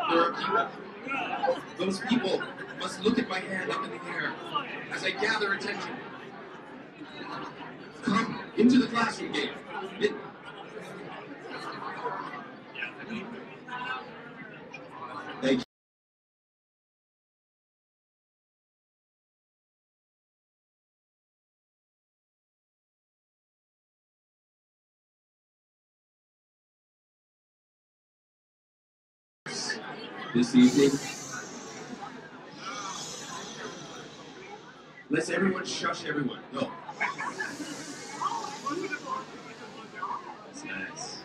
There are people. Those people must look at my hand up in the air as I gather attention. Come into the classroom gate. Thank you. This evening, let's everyone shush everyone. No. That's nice.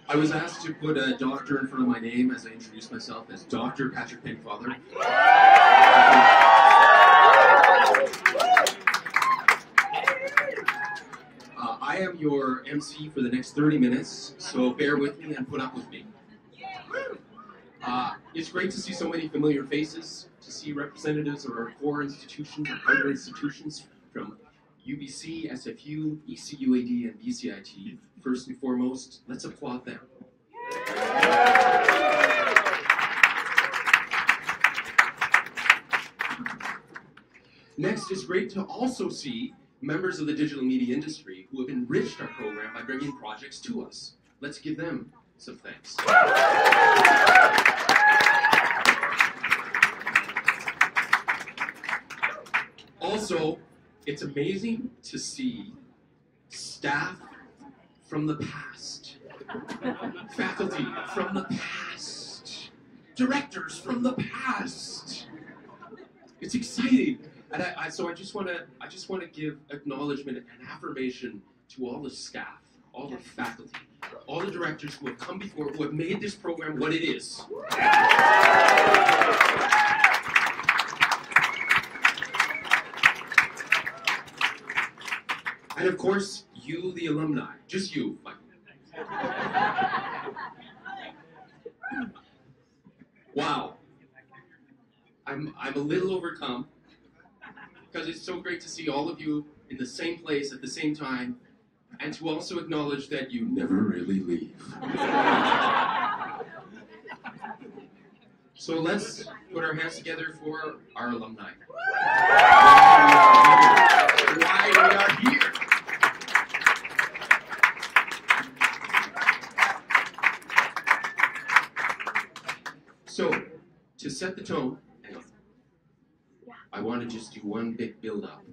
I was asked to put a doctor in front of my name as I introduced myself as Dr. Patrick Pennyfather. I am your MC for the next 30 minutes, so bear with me and put up with me. It's great to see so many familiar faces, to see representatives of our core institutions and partner institutions from UBC, SFU, ECUAD, and BCIT. First and foremost, let's applaud them. Next, it's great to also see members of the digital media industry who have enriched our program by bringing projects to us. Let's give them some thanks. Also, it's amazing to see staff from the past, faculty from the past, directors from the past. It's exciting. And so I just want to give acknowledgement and affirmation to all the staff, all the faculty, all the directors who have come before, who have made this program what it is. And of course, you, the alumni, just you, Michael. Wow, I'm a little overcome, because it's so great to see all of you in the same place at the same time, and to also acknowledge that you never really leave. So let's put our hands together for our alumni. Why we are here. So, to set the tone, I want to just do one big build-up.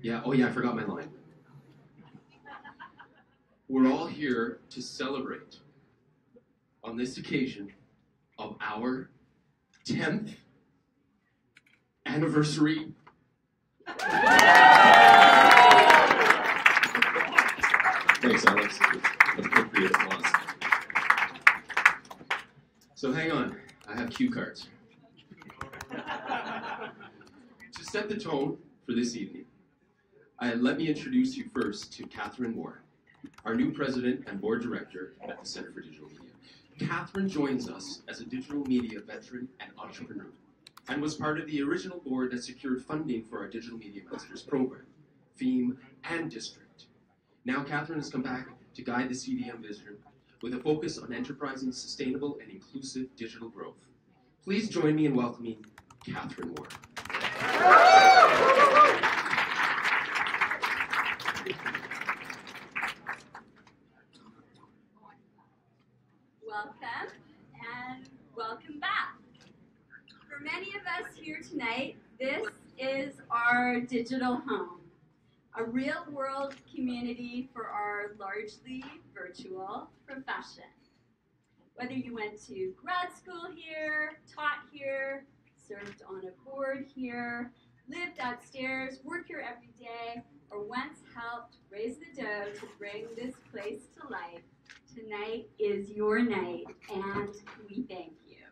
Yeah, oh yeah, I forgot my line. We're all here to celebrate on this occasion of our 10th anniversary. Thanks, Alex. That's appropriate applause. So hang on, I have cue cards. To set the tone for this evening, let me introduce you first to Catherine Moore, our new president and board director at the Center for Digital Media. Catherine joins us as a digital media veteran and entrepreneur, and was part of the original board that secured funding for our Digital Media Masters program, theme, and district. Now Catherine has come back to guide the CDM vision with a focus on enterprising sustainable and inclusive digital growth. Please join me in welcoming Catherine Moore. Welcome, and welcome back. For many of us here tonight, this is our digital home, a real-world community for our largely virtual profession. Whether you went to grad school here, taught here, served on a board here, lived upstairs, work here every day, or once helped raise the dough to bring this place to life, tonight is your night, and we thank you.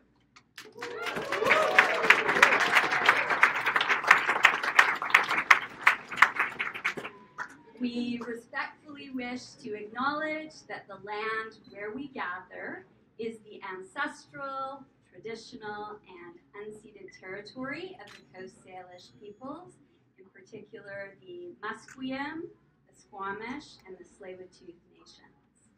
We respectfully wish to acknowledge that the land where we gather is the ancestral, traditional, and unceded territory of the Coast Salish peoples, in particular the Musqueam, the Squamish and the Tsleil-Waututh nations.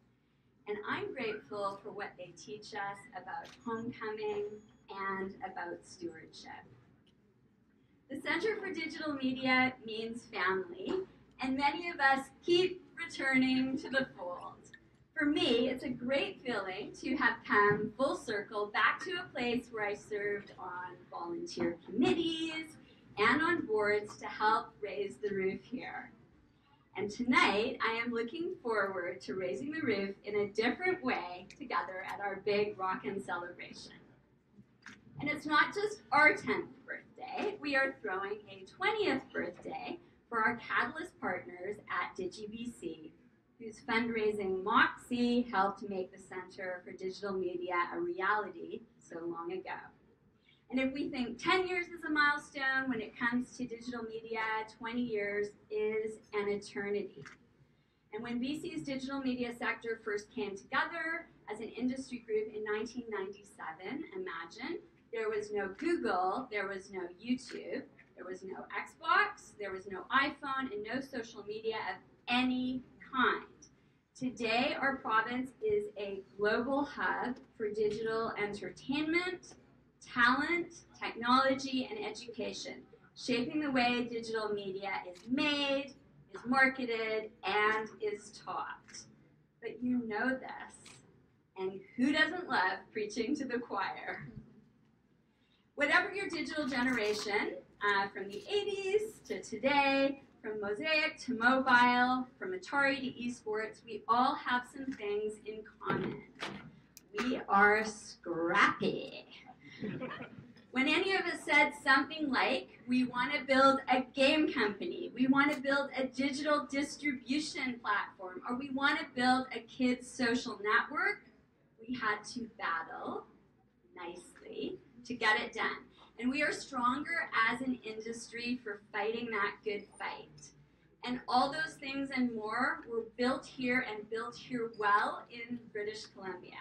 And I'm grateful for what they teach us about homecoming and about stewardship. The Center for Digital Media means family, and many of us keep returning to the fold. For me, it's a great feeling to have come full circle back to a place where I served on volunteer committees and on boards to help raise the roof here. And tonight, I am looking forward to raising the roof in a different way together at our big Rockin' celebration. And it's not just our 10th birthday, we are throwing a 20th birthday for our Catalyst partners at DigiBC, whose fundraising Moxie helped make the Center for Digital Media a reality so long ago. And if we think 10 years is a milestone when it comes to digital media, 20 years is an eternity. And when BC's digital media sector first came together as an industry group in 1997, imagine, there was no Google, there was no YouTube, there was no Xbox, there was no iPhone, and no social media of any kind. Today, our province is a global hub for digital entertainment, talent, technology, and education, shaping the way digital media is made, is marketed, and is taught. But you know this, and who doesn't love preaching to the choir? Whatever your digital generation, from the 80s to today, from Mosaic to mobile, from Atari to esports, we all have some things in common. We are scrappy. When any of us said something like, we want to build a game company, we want to build a digital distribution platform, or we want to build a kids' social network, we had to battle nicely to get it done. And we are stronger as an industry for fighting that good fight. And all those things and more were built here and built here well in British Columbia.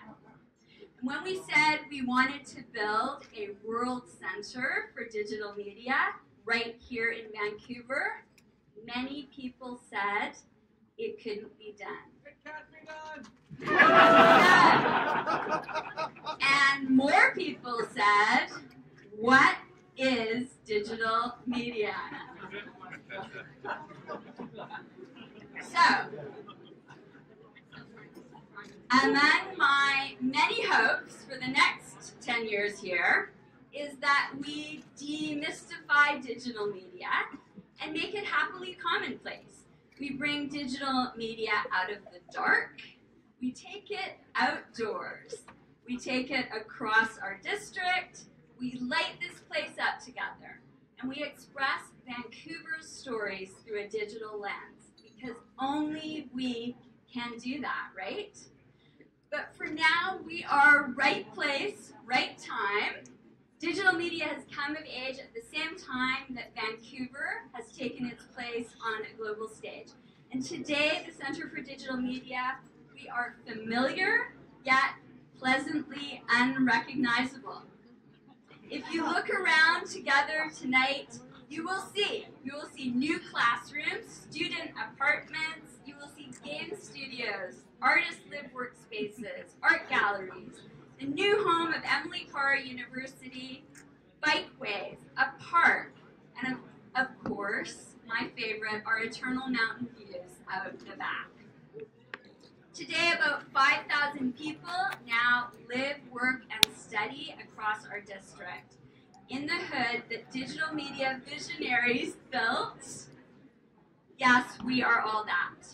And when we said we wanted to build a world center for digital media right here in Vancouver, many people said it couldn't be done. It can't be done! And more people said, what is digital media? So, among my many hopes for the next 10 years here is that we demystify digital media and make it happily commonplace. We bring digital media out of the dark. We take it outdoors. We take it across our district. We light this place up together. And we express Vancouver's stories through a digital lens, because only we can do that, right? But for now, we are right place, right time. Digital media has come of age at the same time that Vancouver has taken its place on a global stage. And today, the Center for Digital Media, we are familiar, yet pleasantly unrecognizable. If you look around together tonight, you will see new classrooms, student apartments, you will see game studios, artist live workspaces, art galleries, the new home of Emily Carr University, bikeways, a park, and of course, my favorite, our eternal mountain views out the back. Today, about 5,000 people now live, work, and study across our district in the hood that digital media visionaries built. Yes, we are all that.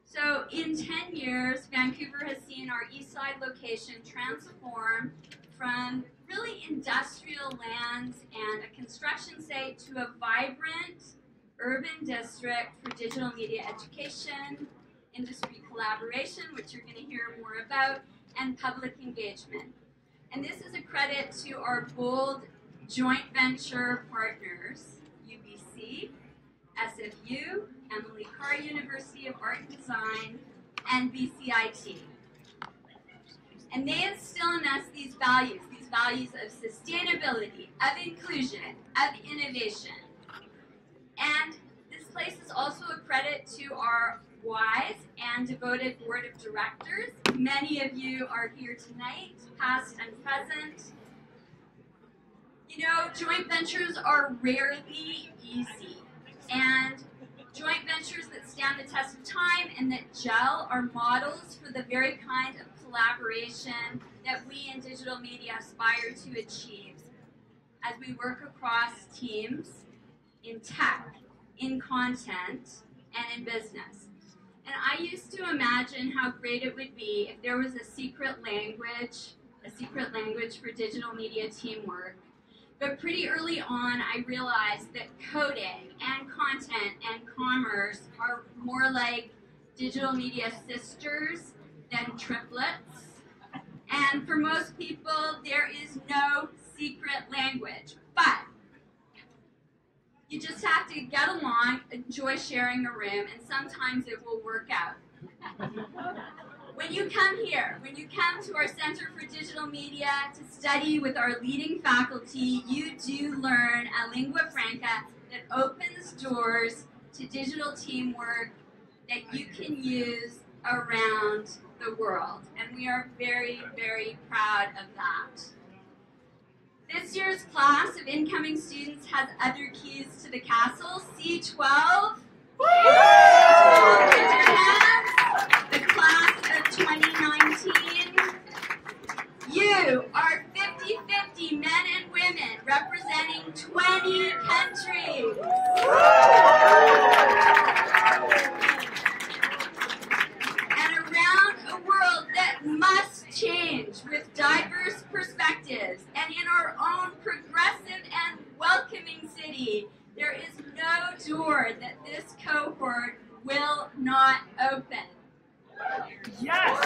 So in 10 years, Vancouver has seen our east side location transform from really industrial lands and a construction site to a vibrant urban district for digital media education, industry collaboration, which you're going to hear more about, and public engagement. And this is a credit to our bold joint venture partners, UBC, SFU, Emily Carr University of Art and Design, and BCIT. And they instill in us these values of sustainability, of inclusion, of innovation. And this place is also a credit credit to our wise and devoted board of directors. Many of you are here tonight, past and present. You know, joint ventures are rarely easy, and joint ventures that stand the test of time and that gel are models for the very kind of collaboration that we in digital media aspire to achieve as we work across teams in tech, in content, and in business. And I used to imagine how great it would be if there was a secret language for digital media teamwork. But pretty early on, I realized that coding and content and commerce are more like digital media sisters than triplets. And for most people, there is no secret language. But you just have to get along, enjoy sharing a room, and sometimes it will work out. When you come here, when you come to our Center for Digital Media to study with our leading faculty, you do learn a lingua franca that opens doors to digital teamwork that you can use around the world. And we are very, very proud of that. This year's class of incoming students has other keys to the castle. C12. The class of 2019. You are 50-50 men and women representing 20 countries. And around a world that must change with diverse perspectives, and in our own progressive and welcoming city, there is no door that this cohort will not open. Yes!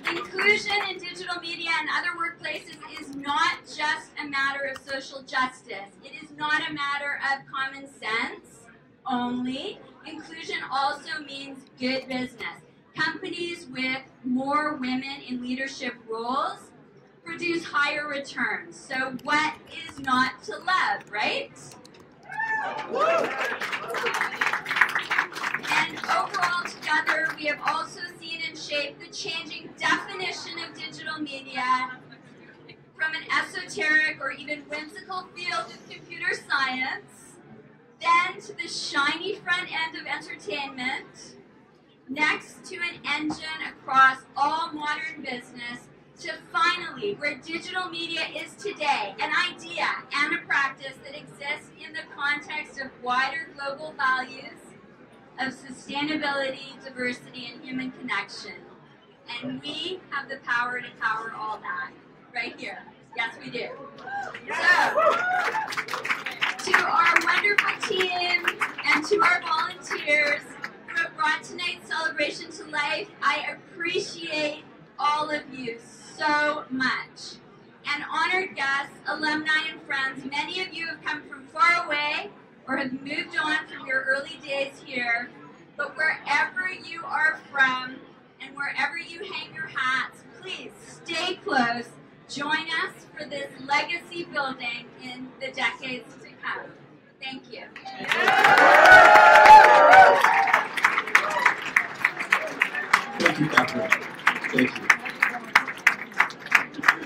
Inclusion in digital media and other workplaces is not just a matter of social justice. It is not a matter of common sense only. Inclusion also means good business. Companies with more women in leadership roles produce higher returns. So what is not to love, right? And overall together, we have also seen and shaped the changing definition of digital media from an esoteric or even whimsical field of computer science, then to the shiny front end of entertainment, next to an engine across all modern business, to finally where digital media is today, an idea and a practice that exists in the context of wider global values of sustainability, diversity, and human connection. And we have the power to power all that right here. Yes, we do. So, to our wonderful team and to our volunteers who have brought tonight's celebration to life, I appreciate all of you so much. And honored guests, alumni, and friends, many of you have come from far away or have moved on from your early days here, but wherever you are from and wherever you hang your hats, please stay close. Join us for this legacy building in the decades to come. Thank you. Thank you, Catherine. Thank you.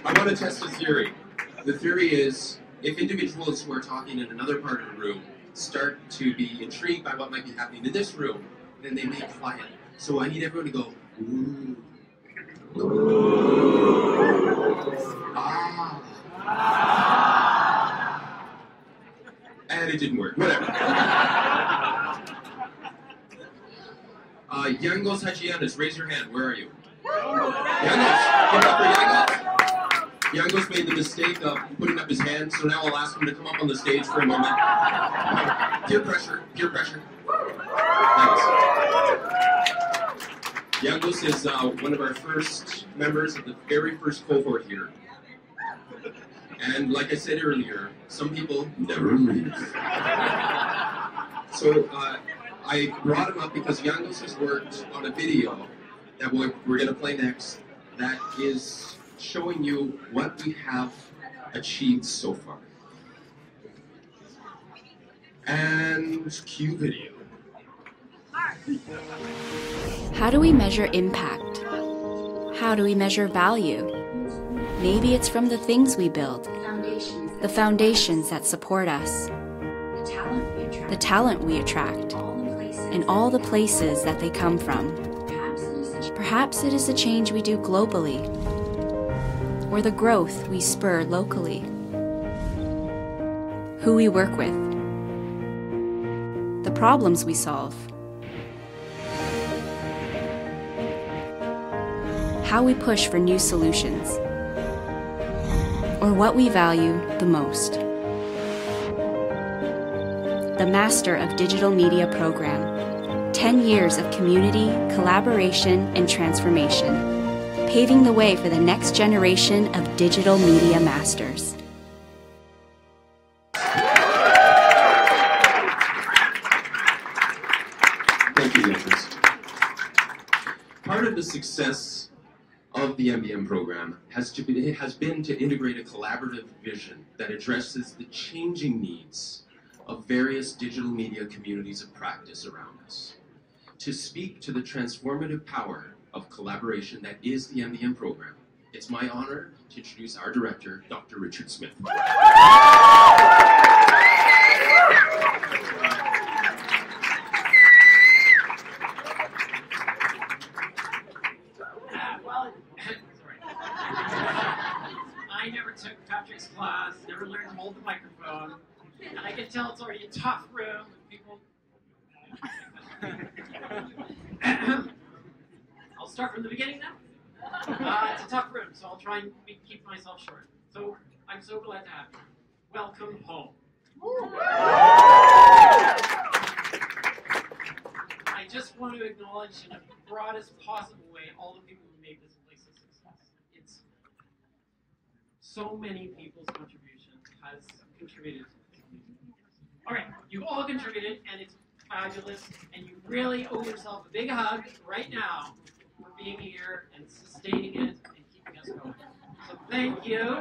I want to test a theory. The theory is, if individuals who are talking in another part of the room start to be intrigued by what might be happening in this room, then they may quiet. So I need everyone to go, ooh. Ooh. Ah. And it didn't work. Whatever. Yangos Hachianis, raise your hand. Where are you? Yangos! Give it up for Yangos. Yangos made the mistake of putting up his hand, so now I'll ask him to come up on the stage for a moment. Peer pressure, peer pressure. Thanks. Yangos is one of our first members of the very first cohort here. And like I said earlier, some people never leave. So I brought him up because Yangos has worked on a video that we're going to play next that is showing you what we have achieved so far. And cue video. How do we measure impact? How do we measure value? Maybe it's from the things we build, the foundations that support us, the talent we attract, and all the places that they come from. Perhaps it is the change we do globally, or the growth we spur locally. Who we work with, the problems we solve, how we push for new solutions, or what we value the most. The Master of Digital Media program, 10 years of community, collaboration, and transformation, paving the way for the next generation of digital media masters. Thank you, Beatrice. Part of the success of the MBM program has been to integrate a collaborative vision that addresses the changing needs of various digital media communities of practice around us. To speak to the transformative power of collaboration that is the MBM program, it's my honor to introduce our director, Dr. Richard Smith. I never took Patrick's class, never learned to hold the microphone, and I can tell it's already a tough room. People. I'll start from the beginning now. It's a tough room, so I'll try and keep myself short. So I'm so glad to have you. Welcome home. I just want to acknowledge in the broadest possible way all the people who made this place a success. It's so many people's contribution has contributed to this. All right, you've all contributed, and it's fabulous, and you really owe yourself a big hug right now for being here and sustaining it and keeping us going. So thank you.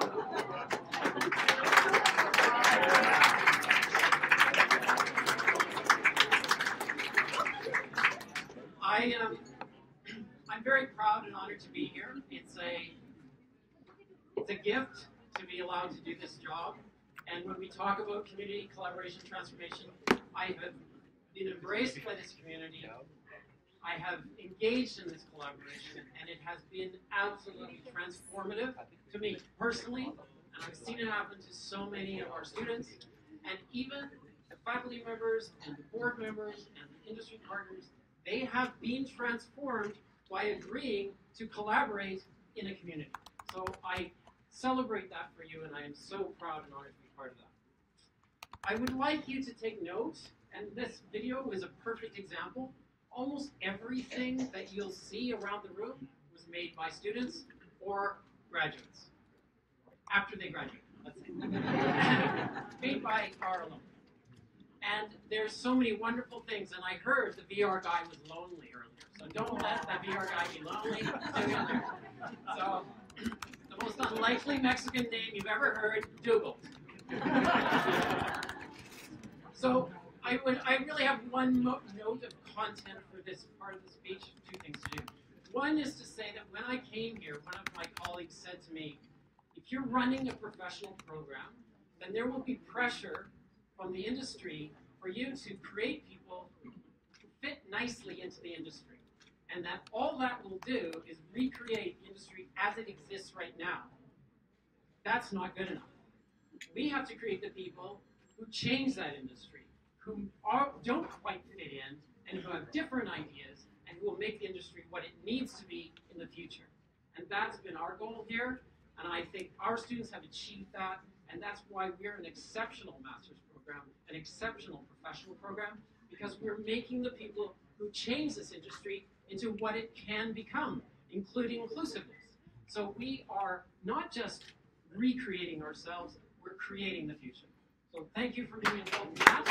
I'm very proud and honored to be here. It's a gift to be allowed to do this job. And when we talk about community collaboration transformation, I have been embraced by this community. I have engaged in this collaboration, and it has been absolutely transformative to me personally. And I've seen it happen to so many of our students, and even the faculty members and the board members and the industry partners. They have been transformed by agreeing to collaborate in a community. So I celebrate that for you, and I am so proud and honored to be part of that. I would like you to take note, and this video is a perfect example. Almost everything that you'll see around the room was made by students or graduates. After they graduate, let's say. Made by our alumni. And there's so many wonderful things, and I heard the VR guy was lonely earlier, so don't let that VR guy be lonely. So, the most unlikely Mexican name you've ever heard, Dougal. So, I really have one note of content for this part of the speech, two things to do. One is to say that when I came here, one of my colleagues said to me, if you're running a professional program, then there will be pressure from the industry for you to create people who fit nicely into the industry. And that all that will do is recreate the industry as it exists right now. That's not good enough. We have to create the people who change that industry, who don't quite fit in, and who have different ideas, and who will make the industry what it needs to be in the future. And that's been our goal here, and I think our students have achieved that, and that's why we're an exceptional master's program, an exceptional professional program, because we're making the people who change this industry into what it can become, including inclusiveness. So we are not just recreating ourselves, we're creating the future. So thank you for being involved in that.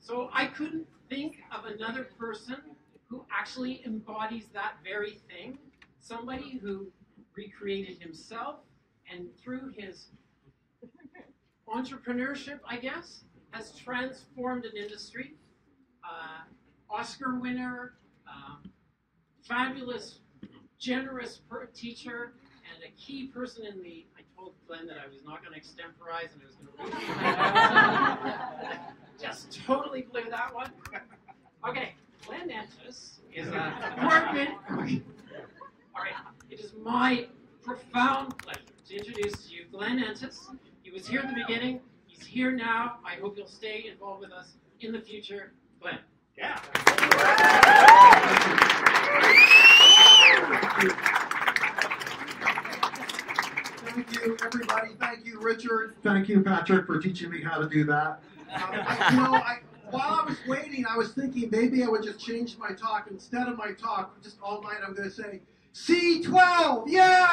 So I couldn't think of another person who actually embodies that very thing somebody who recreated himself and through his entrepreneurship, I guess, has transformed an industry. Oscar winner, fabulous, generous teacher, and a key person in the, I told Glenn that I was not going to extemporize and I was going to read just totally blew that one. Okay, Glenn Entis is a department. All right, it is my profound pleasure to introduce to you Glenn Entis. He was here at the beginning. He's here now. I hope you'll stay involved with us in the future. Glenn. Yeah. Thank you, everybody. Thank you, Richard. Thank you, Patrick, for teaching me how to do that. While I was waiting, I was thinking maybe I would just change my talk. Instead of my talk, just all night, I'm going to say, C12, yeah!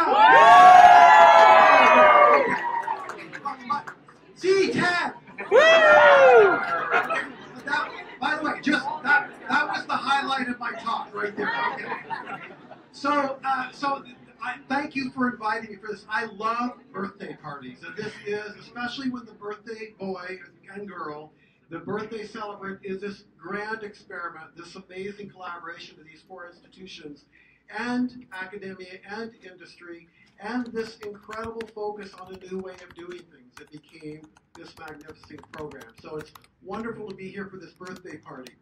C10! By the way, just that was the highlight of my talk right there. Okay. So I thank you for inviting me for this. I love birthday parties, and this is, especially with the birthday boy and girl, the birthday celebrant is this grand experiment, this amazing collaboration of these four institutions and academia and industry, and this incredible focus on a new way of doing things that became this magnificent program. So it's wonderful to be here for this birthday party.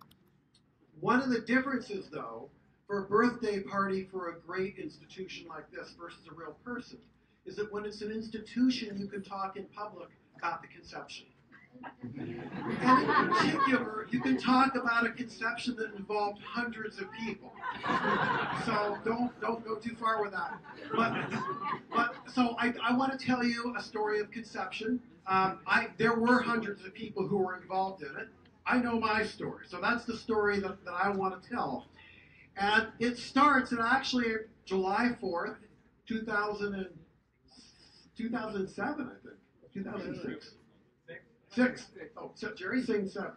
One of the differences, though, for a birthday party for a great institution like this versus a real person is that when it's an institution, you can talk in public about the conception. And in particular, you can talk about a conception that involved hundreds of people. So don't go too far with that. But so I want to tell you a story of conception. There were hundreds of people who were involved in it. I know my story, so that's the story that I want to tell. And it starts at actually July 4th, 2007, I think, 2006. Six. Oh, so Jerry's saying 7.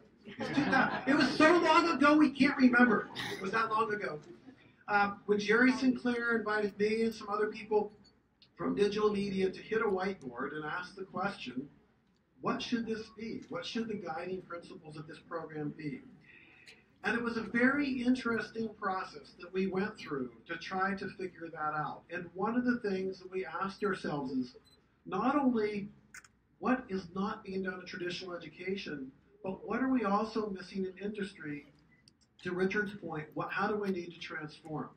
It was so long ago we can't remember. It was that long ago. When Jerry Sinclair invited me and some other people from digital media to hit a whiteboard and ask the question, what should this be? What should the guiding principles of this program be? And it was a very interesting process that we went through to try to figure that out. And one of the things that we asked ourselves is not only what is not being done in traditional education, but what are we also missing in industry? To Richard's point, how do we need to transform?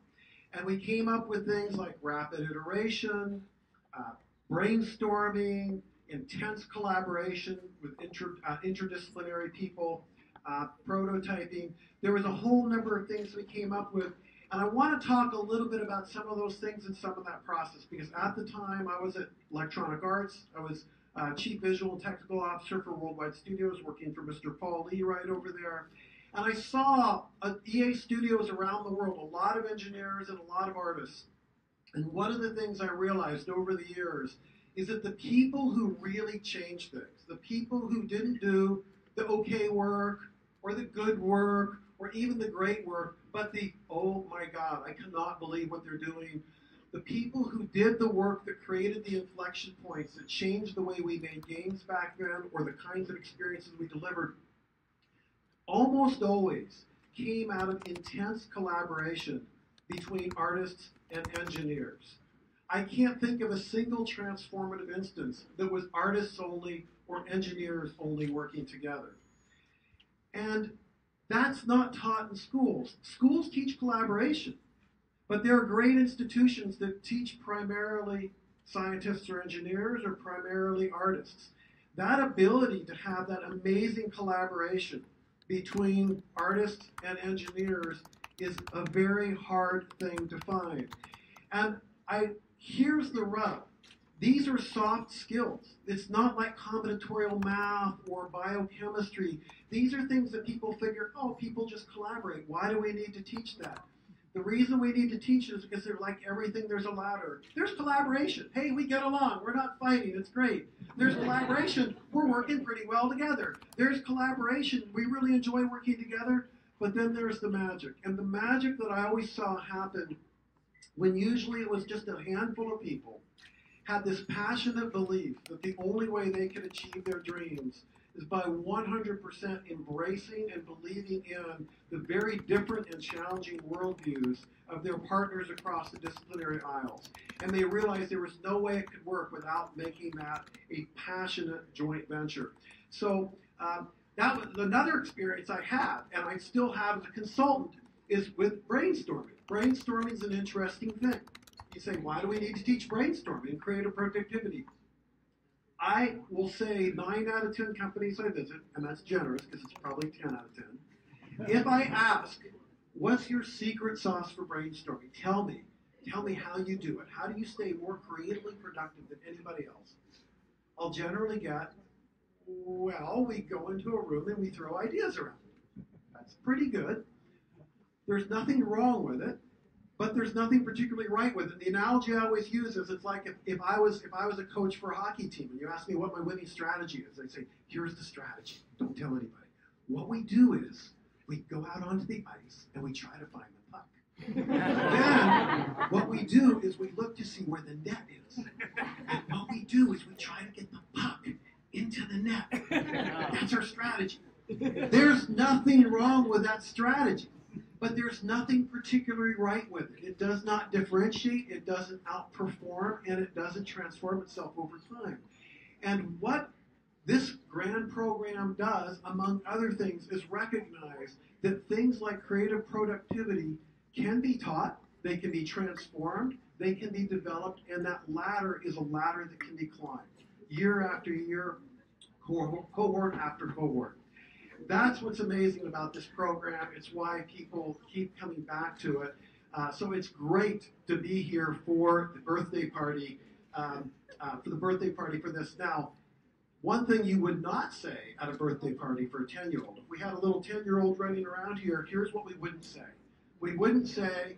And we came up with things like rapid iteration, brainstorming, intense collaboration with interdisciplinary people, prototyping. There was a whole number of things we came up with. And I want to talk a little bit about some of those things and some of that process, because at the time I was at Electronic Arts. I was Chief Visual and Technical Officer for Worldwide Studios, working for Mr. Paul Lee right over there. And I saw EA studios around the world, a lot of engineers and a lot of artists. And one of the things I realized over the years is that the people who really changed things, the people who didn't do the okay work or the good work or even the great work, but the, oh my God, I cannot believe what they're doing. The people who did the work that created the inflection points that changed the way we made games back then or the kinds of experiences we delivered, almost always came out of intense collaboration between artists and engineers. I can't think of a single transformative instance that was artists only or engineers only working together. And that's not taught in schools. Schools teach collaboration. But there are great institutions that teach primarily scientists or engineers or primarily artists. That ability to have that amazing collaboration between artists and engineers is a very hard thing to find. And here's the rub. These are soft skills. It's not like combinatorial math or biochemistry. These are things that people figure, oh, people just collaborate. Why do we need to teach that? The reason we need to teach it is because they're like everything, there's a ladder. There's collaboration. Hey, we get along. We're not fighting. It's great. There's collaboration. We're working pretty well together. There's collaboration. We really enjoy working together. But then there's the magic. And the magic that I always saw happen when usually it was just a handful of people, had this passionate belief that the only way they could achieve their dreams is by 100% embracing and believing in the very different and challenging worldviews of their partners across the disciplinary aisles. And they realized there was no way it could work without making that a passionate joint venture. So that was another experience I had, and I still have as a consultant, is with brainstorming. Brainstorming is an interesting thing. You say, why do we need to teach brainstorming and creative productivity? I will say 9 out of 10 companies I visit, and that's generous because it's probably 10 out of 10. If I ask, what's your secret sauce for brainstorming? Tell me how you do it. How do you stay more creatively productive than anybody else? I'll generally get, well, we go into a room and we throw ideas around. That's pretty good. There's nothing wrong with it, but there's nothing particularly right with it. The analogy I always use is it's like if I was a coach for a hockey team and you ask me what my winning strategy is, I'd say, here's the strategy. Don't tell anybody. What we do is we go out onto the ice and we try to find the puck. Then what we do is we look to see where the net is. And what we do is we try to get the puck into the net. That's our strategy. There's nothing wrong with that strategy. But there's nothing particularly right with it. It does not differentiate, it doesn't outperform, and it doesn't transform itself over time. And what this grand program does, among other things, is recognize that things like creative productivity can be taught, they can be transformed, they can be developed, and that ladder is a ladder that can be climbed year after year, cohort after cohort. That's what's amazing about this program. It's why people keep coming back to it. So it's great to be here for the birthday party, for this. Now, one thing you would not say at a birthday party for a 10-year-old, if we had a little 10-year-old running around here, here's what we wouldn't say. We wouldn't say,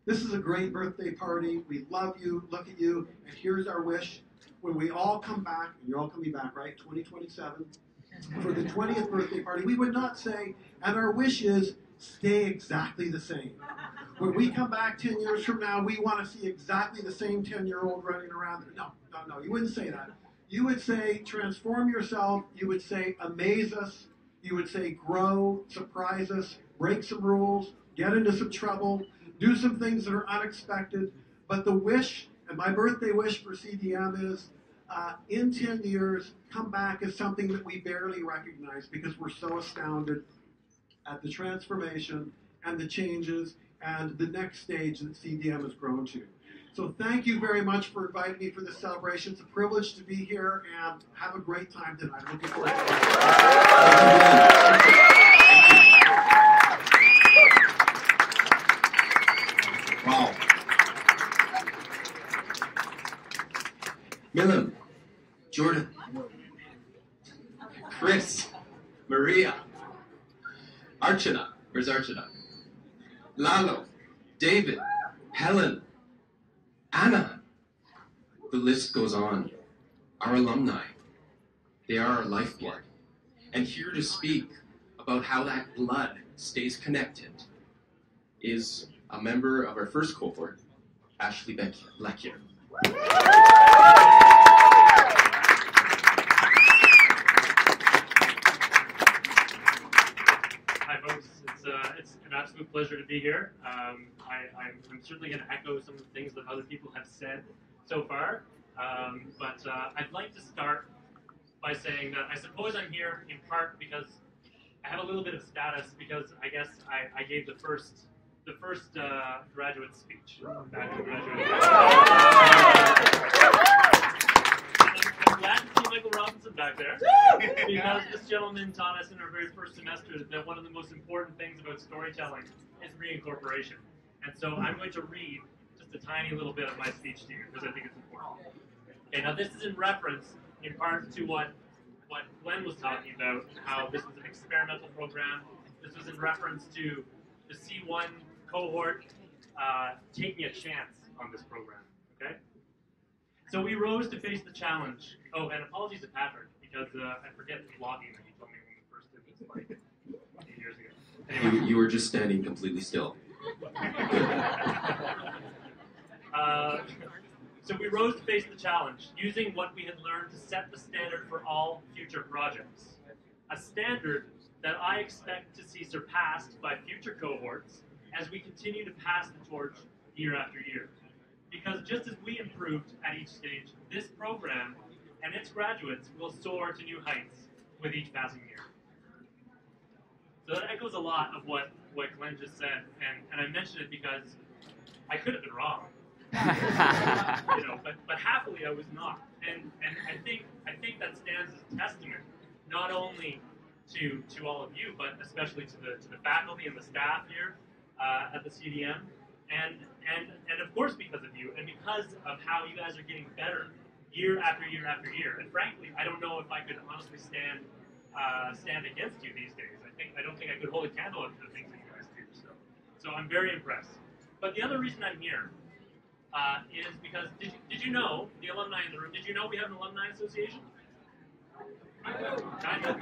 this is a great birthday party, we love you, look at you, and here's our wish. When we all come back, and you're all coming back, right, 2027, for the 20th birthday party, we would not say, and our wish is, stay exactly the same. When we come back 10 years from now, we want to see exactly the same 10-year-old running around. No, you wouldn't say that. You would say, transform yourself. You would say, amaze us. You would say, grow, surprise us, break some rules, get into some trouble, do some things that are unexpected. But the wish, and my birthday wish for CDM is, in 10 years, come back as something that we barely recognize because we're so astounded at the transformation and the changes and the next stage that CDM has grown to. So thank you very much for inviting me for this celebration. It's a privilege to be here, and have a great time tonight. I'm looking forward to it. Wow. Milam, Jordan, Chris, Maria, Archana, where's Archana? Lalo, David, Helen, Anna. The list goes on. Our alumni, they are our lifeblood. And here to speak about how that blood stays connected is a member of our first cohort, Ashley Blackyer. Hi folks, it's an absolute pleasure to be here. I'm certainly going to echo some of the things that other people have said so far, but I'd like to start by saying that I suppose I'm here in part because I have a little bit of status because I guess I gave the first graduate speech back in graduate. I'm glad to see Michael Robinson back there, because this gentleman taught us in our very first semester that one of the most important things about storytelling is reincorporation. And so I'm going to read just a tiny little bit of my speech to you, because I think it's important. Okay, now this is in reference, in part, to what Glenn was talking about, how this was an experimental program. This was in reference to the C1 cohort taking a chance on this program, okay? So we rose to face the challenge. Oh, and apologies to Patrick, because I forget the vlogging that he told me when we first did this, like, a few years ago. Anyway. You were just standing completely still. So we rose to face the challenge, using what we had learned to set the standard for all future projects. A standard that I expect to see surpassed by future cohorts as we continue to pass the torch year after year. Because just as we improved at each stage, this program and its graduates will soar to new heights with each passing year. So that echoes a lot of what Glenn just said, and I mention it because I could have been wrong. But happily I was not, and I think that stands as a testament not only to all of you, but especially to the faculty and the staff here at the CDM, and of course because of you, and because of how you guys are getting better year after year after year. And frankly, I don't know if I could honestly stand against you these days. I don't think I could hold a candle up to the things that you guys do. So I'm very impressed. But the other reason I'm here is because did you know, the alumni in the room, did you know we have an alumni association? Kind of.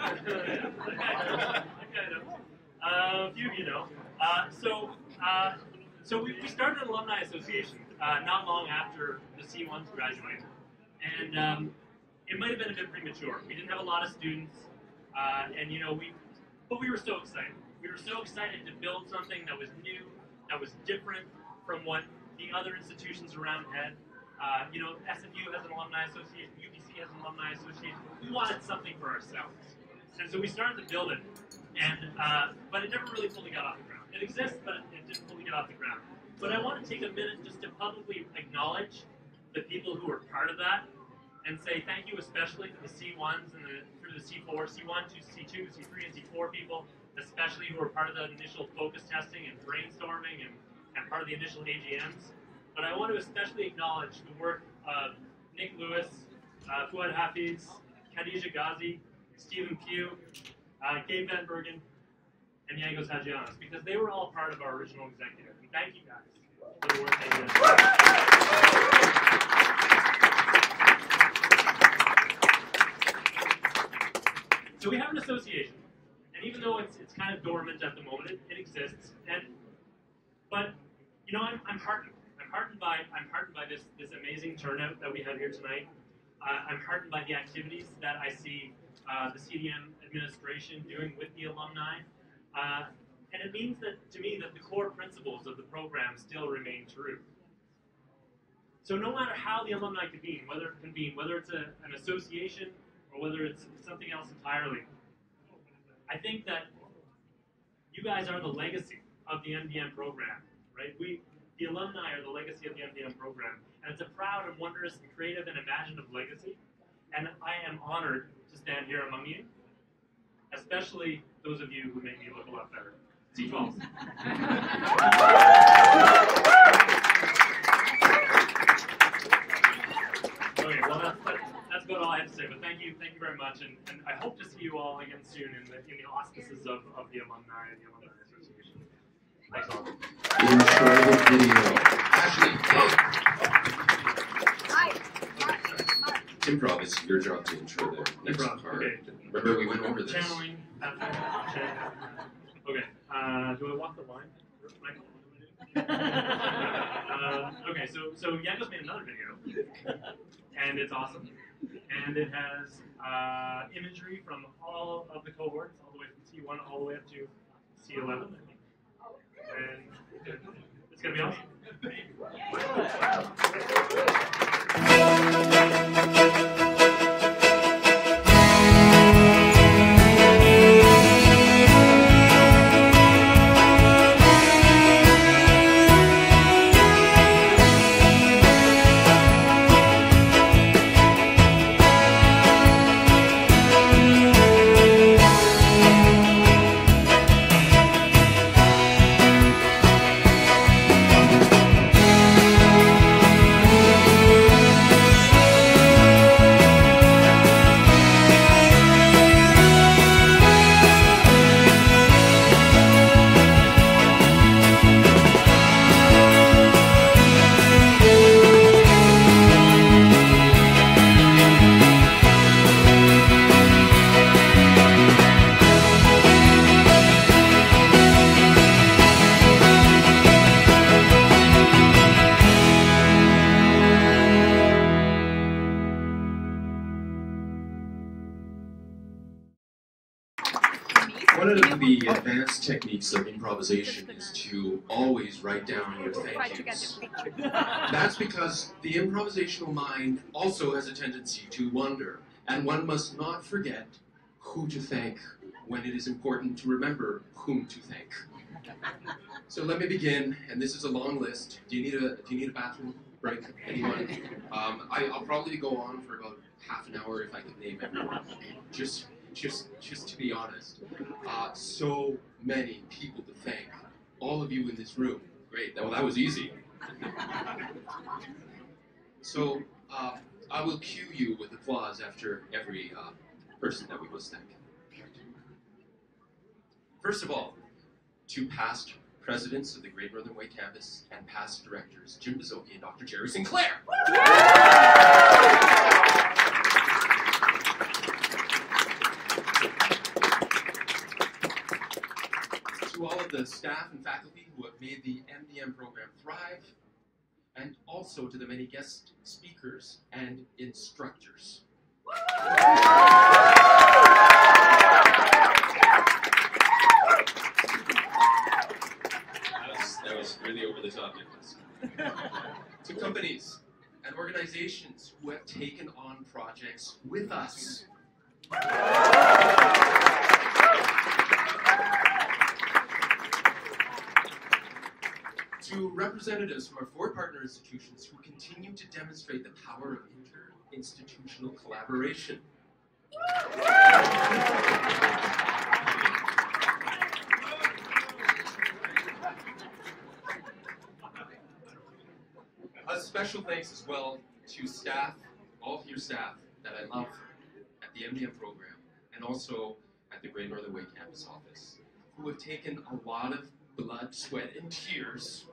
A few of you know. So we started an alumni association not long after the C1s graduated. And it might have been a bit premature. We didn't have a lot of students, but we were so excited. We were so excited to build something that was new, that was different from what the other institutions around had. SFU has an alumni association, UBC has an alumni association. We wanted something for ourselves. And so we started to build it, but it never really fully got off the ground. It exists, but it didn't fully get off the ground. But I want to take a minute just to publicly acknowledge the people who were part of that, and say thank you especially to the C1s and through the C4, C1 to C2, C3, and C4 people, especially who were part of the initial focus testing and brainstorming and part of the initial AGMs. But I want to especially acknowledge the work of Nick Lewis, Fuad Hafiz, Khadija Ghazi, Stephen Pugh, Gabe Van Bergen, and Yangos Hadjianos, because they were all part of our original executive. And thank you guys for the work they did. So we have an association, and even though it's kind of dormant at the moment, it exists. But I'm heartened. I'm heartened by this amazing turnout that we have here tonight. I'm heartened by the activities that I see the CDM administration doing with the alumni, and it means that to me that the core principles of the program still remain true. So no matter how the alumni convene, whether it's an association or whether it's something else entirely, I think that you guys are the legacy of the MDM program, right? The alumni are the legacy of the MDM program, and it's a proud and wondrous, creative, and imaginative legacy. And I am honored to stand here among you, especially those of you who make me look a lot better. C12s. Okay, well that's about all I have to say. But thank you very much, and I hope to see you all again soon in the auspices of the alumni and the alumni association. Thanks all. Intro video. Improv is your job to intro the next part. Okay. Remember we went over this. Channeling. Okay. Do I walk the line? Okay. So Yangos made another video, and it's awesome, and it has imagery from all of the cohorts, all the way from C1 all the way up to C11. And it's going to be awesome. best techniques of improvisation is to always write down your thank yous. That's because the improvisational mind also has a tendency to wander, and one must not forget who to thank when it is important to remember whom to thank. So let me begin, and this is a long list. Do you need a bathroom break? Anyone? I'll probably go on for about half an hour if I can name everyone. Just to be honest, so many people to thank. All of you in this room. Great. Well, that was easy. So I will cue you with applause after every person that we must thank. First of all, to past presidents of the Great Northern Way Campus and past directors, Jim Bazzoki and Dr. Jerry Sinclair. To all of the staff and faculty who have made the MDM program thrive, and also to the many guest speakers and instructors. That was really over the top, Nicholas. To companies and organizations who have taken on projects with us. To representatives from our 4 partner institutions who continue to demonstrate the power of inter-institutional collaboration. A special thanks as well to staff, all of your staff that I love at the MDM program and also at the Great Northern Way Campus office, who have taken a lot of blood, sweat, and tears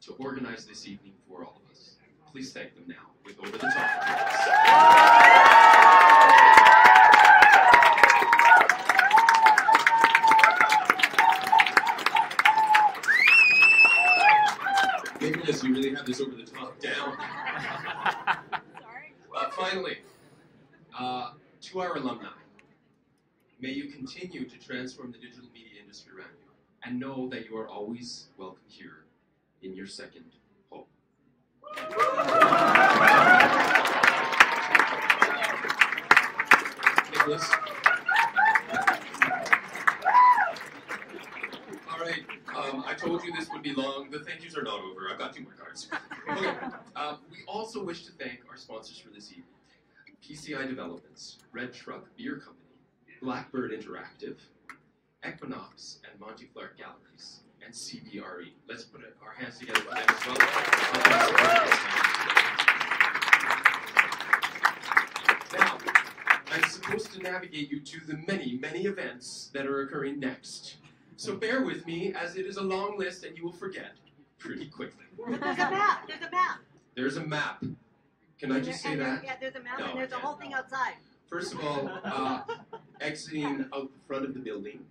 to organize this evening for all of us. Please thank them now with over the top applause. Nicholas, you really have this over the top down. Finally, to our alumni, may you continue to transform the digital media industry around you, and know that you are always welcome here in your second home. Nicholas. All right, I told you this would be long. The thank yous are not over. I've got 2 more cards. Okay. We also wish to thank our sponsors for this evening. PCI Developments, Red Truck Beer Company, Blackbird Interactive, Equinox and Monty Clark Galleries, and CBRE. Let's put our hands together for them as well. Now, I'm supposed to navigate you to the many, many events that are occurring next. So bear with me, as it is a long list and you will forget pretty quickly. But there's a map. There's a map. There's a map. Can I just say that? Yeah, there's a map, No, and there's a whole thing outside. First of all, exiting out the front of the building,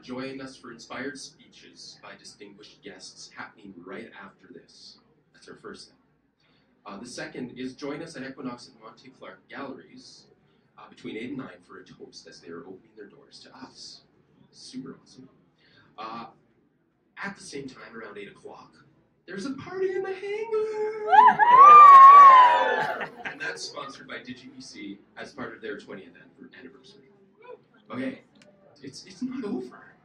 join us for inspired speeches by distinguished guests happening right after this. That's our first thing. The second is join us at Equinox and Monty Clark Galleries between 8 and 9 for a toast as they are opening their doors to us. Super awesome. At the same time, around 8 o'clock, there's a party in the hangar! And that's sponsored by DigiBC as part of their 20th anniversary. Okay, it's not over.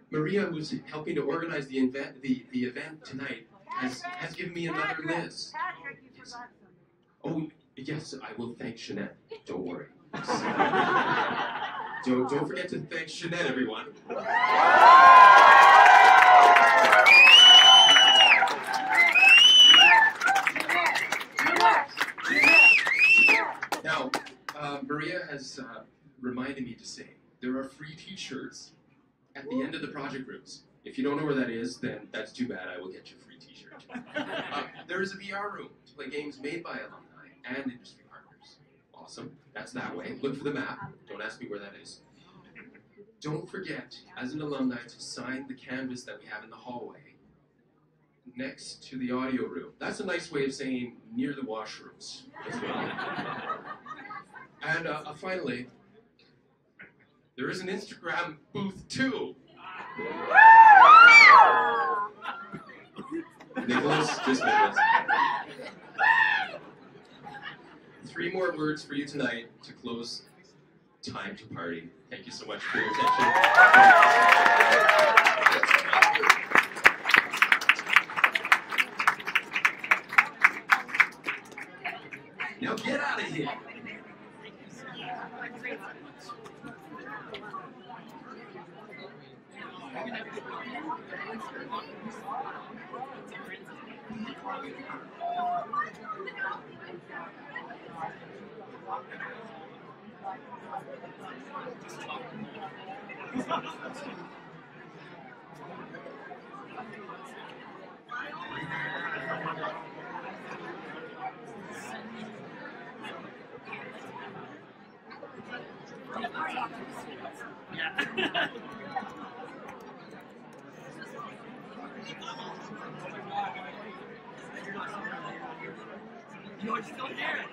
Maria, who's helping to organize the event tonight, has given me another list. Patrick, you forgot something. Oh, yes, I will thank Jeanette. Don't worry. Don't forget to thank Jeanette, everyone. Now, Maria has reminded me to say there are free t-shirts at the end of the project rooms. If you don't know where that is, then that's too bad. I will get you a free t-shirt. There is a VR room to play games made by alumni and industry partners. Awesome. That's that way. Look for the map. Don't ask me where that is. Don't forget, as an alumni, to sign the canvas that we have in the hallway next to the audio room. That's a nice way of saying near the washrooms as well. And finally, there is an Instagram booth too. Nicholas, just Nicholas. 3 more words for you tonight to close Time to Party. Thank you so much for your attention. Now get out of here. Yeah. You're still here.